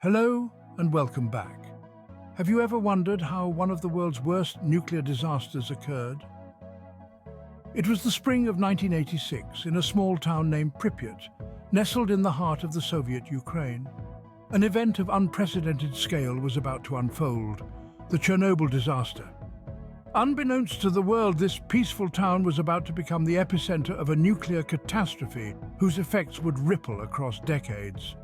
Hello and welcome back. Have you ever wondered how one of the world's worst nuclear disasters occurred? It was the spring of 1986 in a small town named Pripyat, nestled in the heart of the Soviet Ukraine. An event of unprecedented scale was about to unfold, the Chernobyl disaster. Unbeknownst to the world, this peaceful town was about to become the epicenter of a nuclear catastrophe whose effects would ripple across decades.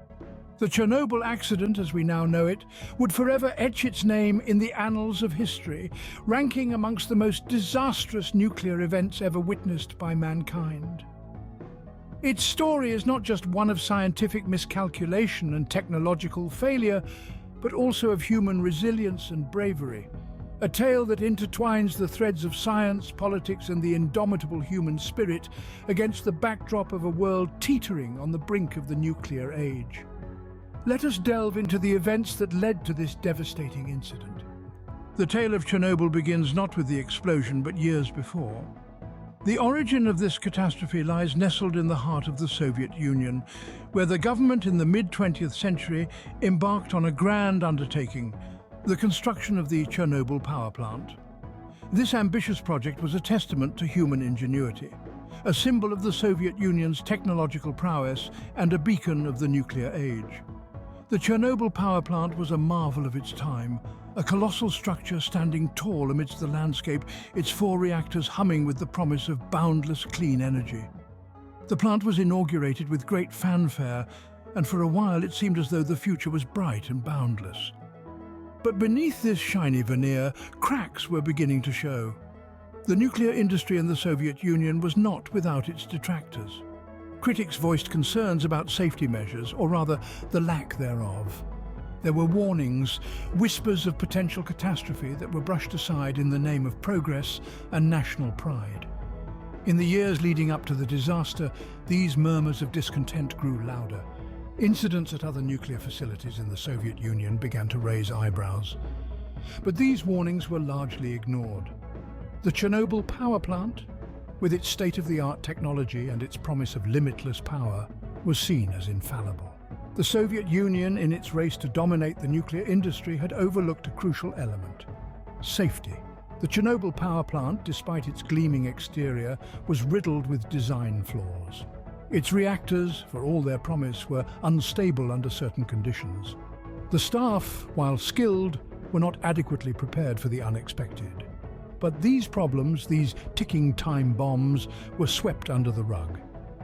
The Chernobyl accident, as we now know it, would forever etch its name in the annals of history, ranking amongst the most disastrous nuclear events ever witnessed by mankind. Its story is not just one of scientific miscalculation and technological failure, but also of human resilience and bravery. A tale that intertwines the threads of science, politics, and the indomitable human spirit against the backdrop of a world teetering on the brink of the nuclear age. Let us delve into the events that led to this devastating incident. The tale of Chernobyl begins not with the explosion, but years before. The origin of this catastrophe lies nestled in the heart of the Soviet Union, where the government in the mid-20th century embarked on a grand undertaking, the construction of the Chernobyl power plant. This ambitious project was a testament to human ingenuity, a symbol of the Soviet Union's technological prowess and a beacon of the nuclear age. The Chernobyl power plant was a marvel of its time, a colossal structure standing tall amidst the landscape, its 4 reactors humming with the promise of boundless clean energy. The plant was inaugurated with great fanfare, and for a while it seemed as though the future was bright and boundless. But beneath this shiny veneer, cracks were beginning to show. The nuclear industry in the Soviet Union was not without its detractors. Critics voiced concerns about safety measures, or rather, the lack thereof. There were warnings, whispers of potential catastrophe that were brushed aside in the name of progress and national pride. In the years leading up to the disaster, these murmurs of discontent grew louder. Incidents at other nuclear facilities in the Soviet Union began to raise eyebrows. But these warnings were largely ignored. The Chernobyl power plant, with its state-of-the-art technology and its promise of limitless power, was seen as infallible. The Soviet Union, in its race to dominate the nuclear industry, had overlooked a crucial element: safety. The Chernobyl power plant, despite its gleaming exterior, was riddled with design flaws. Its reactors, for all their promise, were unstable under certain conditions. The staff, while skilled, were not adequately prepared for the unexpected. But these problems, these ticking time bombs, were swept under the rug.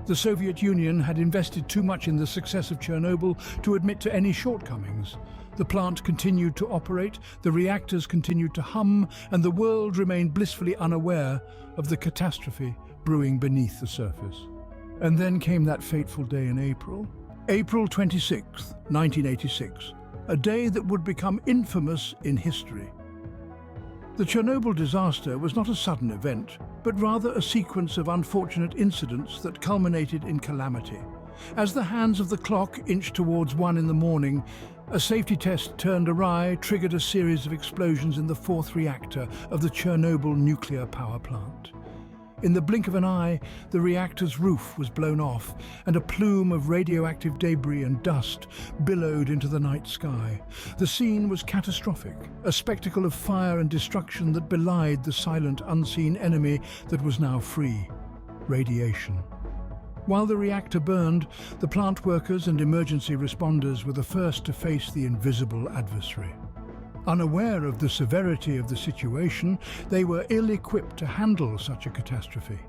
The Soviet Union had invested too much in the success of Chernobyl to admit to any shortcomings. The plant continued to operate, the reactors continued to hum, and the world remained blissfully unaware of the catastrophe brewing beneath the surface. And then came that fateful day in April 26th, 1986, a day that would become infamous in history. The Chernobyl disaster was not a sudden event, but rather a sequence of unfortunate incidents that culminated in calamity. As the hands of the clock inched towards 1 in the morning, a safety test turned awry, triggered a series of explosions in the 4th reactor of the Chernobyl nuclear power plant. In the blink of an eye, the reactor's roof was blown off, and a plume of radioactive debris and dust billowed into the night sky. The scene was catastrophic, a spectacle of fire and destruction that belied the silent, unseen enemy that was now free: radiation. While the reactor burned, the plant workers and emergency responders were the first to face the invisible adversary. Unaware of the severity of the situation, they were ill-equipped to handle such a catastrophe.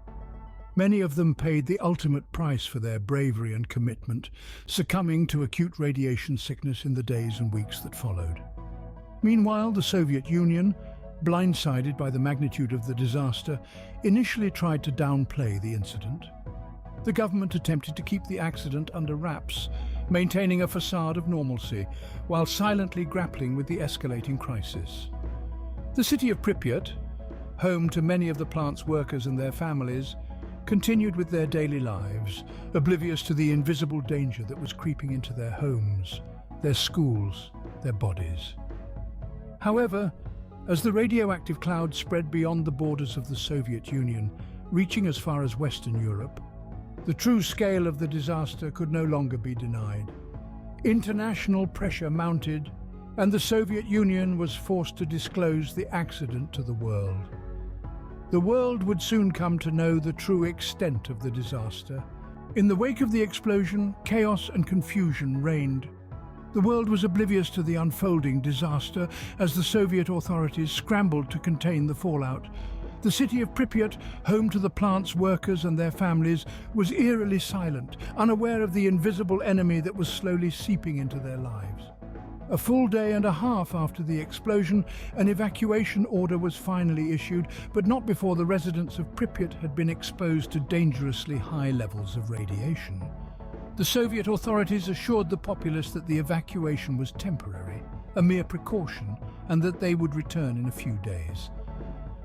Many of them paid the ultimate price for their bravery and commitment, succumbing to acute radiation sickness in the days and weeks that followed. Meanwhile, the Soviet Union, blindsided by the magnitude of the disaster, initially tried to downplay the incident. The government attempted to keep the accident under wraps, maintaining a facade of normalcy, while silently grappling with the escalating crisis. The city of Pripyat, home to many of the plant's workers and their families, continued with their daily lives, oblivious to the invisible danger that was creeping into their homes, their schools, their bodies. However, as the radioactive cloud spread beyond the borders of the Soviet Union, reaching as far as Western Europe, the true scale of the disaster could no longer be denied. International pressure mounted, and the Soviet Union was forced to disclose the accident to the world. The world would soon come to know the true extent of the disaster. In the wake of the explosion, chaos and confusion reigned. The world was oblivious to the unfolding disaster as the Soviet authorities scrambled to contain the fallout. The city of Pripyat, home to the plant's workers and their families, was eerily silent, unaware of the invisible enemy that was slowly seeping into their lives. A full day and a half after the explosion, an evacuation order was finally issued, but not before the residents of Pripyat had been exposed to dangerously high levels of radiation. The Soviet authorities assured the populace that the evacuation was temporary, a mere precaution, and that they would return in a few days.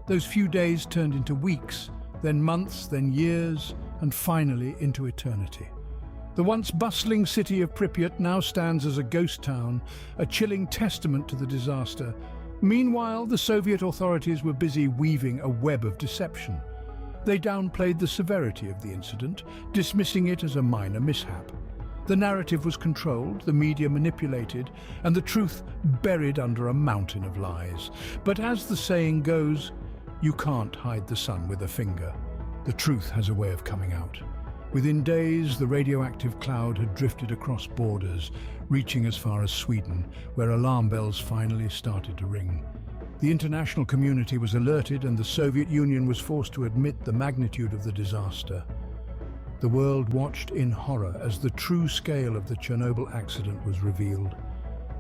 Those few days turned into weeks, then months, then years, and finally into eternity. The once bustling city of Pripyat now stands as a ghost town, a chilling testament to the disaster. Meanwhile, the Soviet authorities were busy weaving a web of deception. They downplayed the severity of the incident, dismissing it as a minor mishap. The narrative was controlled, the media manipulated, and the truth buried under a mountain of lies. But as the saying goes, you can't hide the sun with a finger. The truth has a way of coming out. Within days, the radioactive cloud had drifted across borders, reaching as far as Sweden, where alarm bells finally started to ring. The international community was alerted, and the Soviet Union was forced to admit the magnitude of the disaster. The world watched in horror as the true scale of the Chernobyl accident was revealed.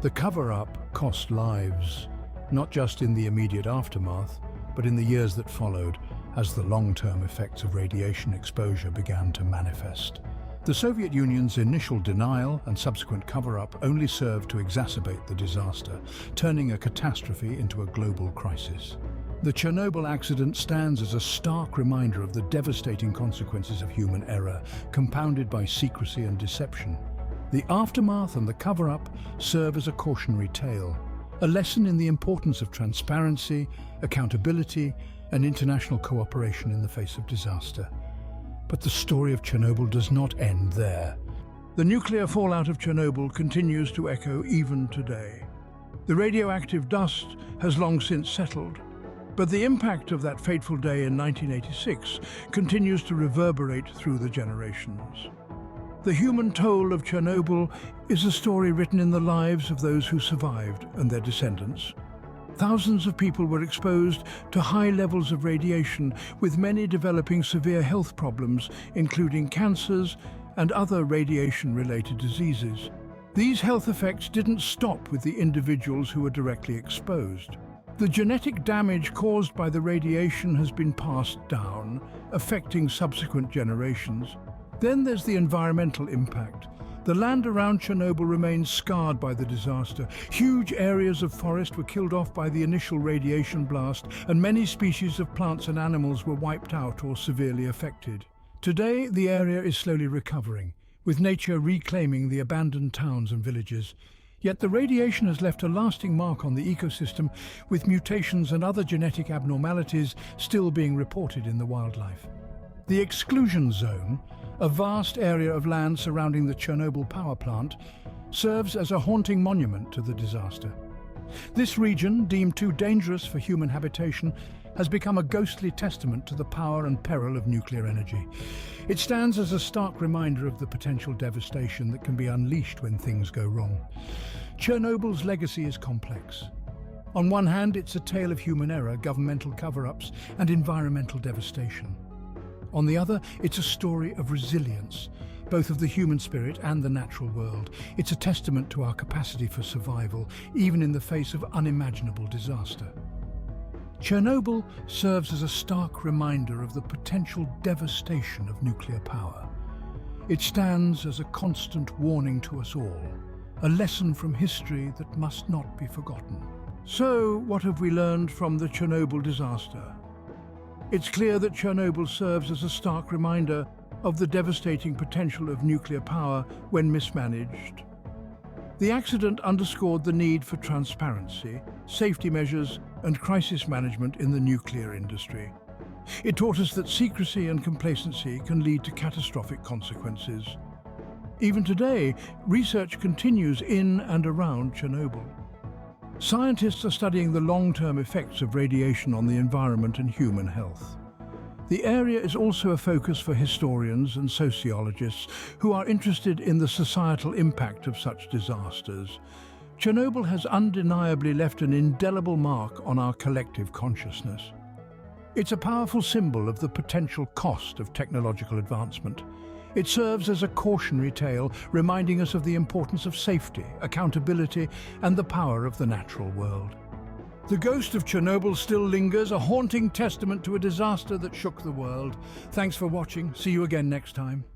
The cover-up cost lives, not just in the immediate aftermath, but in the years that followed, as the long-term effects of radiation exposure began to manifest. The Soviet Union's initial denial and subsequent cover-up only served to exacerbate the disaster, turning a catastrophe into a global crisis. The Chernobyl accident stands as a stark reminder of the devastating consequences of human error, compounded by secrecy and deception. The aftermath and the cover-up serve as a cautionary tale, a lesson in the importance of transparency, accountability, and international cooperation in the face of disaster. But the story of Chernobyl does not end there. The nuclear fallout of Chernobyl continues to echo even today. The radioactive dust has long since settled, but the impact of that fateful day in 1986 continues to reverberate through the generations. The human toll of Chernobyl is a story written in the lives of those who survived and their descendants. Thousands of people were exposed to high levels of radiation, with many developing severe health problems, including cancers and other radiation-related diseases. These health effects didn't stop with the individuals who were directly exposed. The genetic damage caused by the radiation has been passed down, affecting subsequent generations. Then there's the environmental impact. The land around Chernobyl remains scarred by the disaster. Huge areas of forest were killed off by the initial radiation blast, and many species of plants and animals were wiped out or severely affected. Today, the area is slowly recovering, with nature reclaiming the abandoned towns and villages. Yet the radiation has left a lasting mark on the ecosystem, with mutations and other genetic abnormalities still being reported in the wildlife. The exclusion zone, a vast area of land surrounding the Chernobyl power plant, serves as a haunting monument to the disaster. This region, deemed too dangerous for human habitation, has become a ghostly testament to the power and peril of nuclear energy. It stands as a stark reminder of the potential devastation that can be unleashed when things go wrong. Chernobyl's legacy is complex. On one hand, it's a tale of human error, governmental cover-ups, and environmental devastation. On the other, it's a story of resilience, both of the human spirit and the natural world. It's a testament to our capacity for survival, even in the face of unimaginable disaster. Chernobyl serves as a stark reminder of the potential devastation of nuclear power. It stands as a constant warning to us all, a lesson from history that must not be forgotten. So, what have we learned from the Chernobyl disaster? It's clear that Chernobyl serves as a stark reminder of the devastating potential of nuclear power when mismanaged. The accident underscored the need for transparency, safety measures, and crisis management in the nuclear industry. It taught us that secrecy and complacency can lead to catastrophic consequences. Even today, research continues in and around Chernobyl. Scientists are studying the long-term effects of radiation on the environment and human health. The area is also a focus for historians and sociologists who are interested in the societal impact of such disasters. Chernobyl has undeniably left an indelible mark on our collective consciousness. It's a powerful symbol of the potential cost of technological advancement. It serves as a cautionary tale, reminding us of the importance of safety, accountability, and the power of the natural world. The ghost of Chernobyl still lingers, a haunting testament to a disaster that shook the world. Thanks for watching. See you again next time.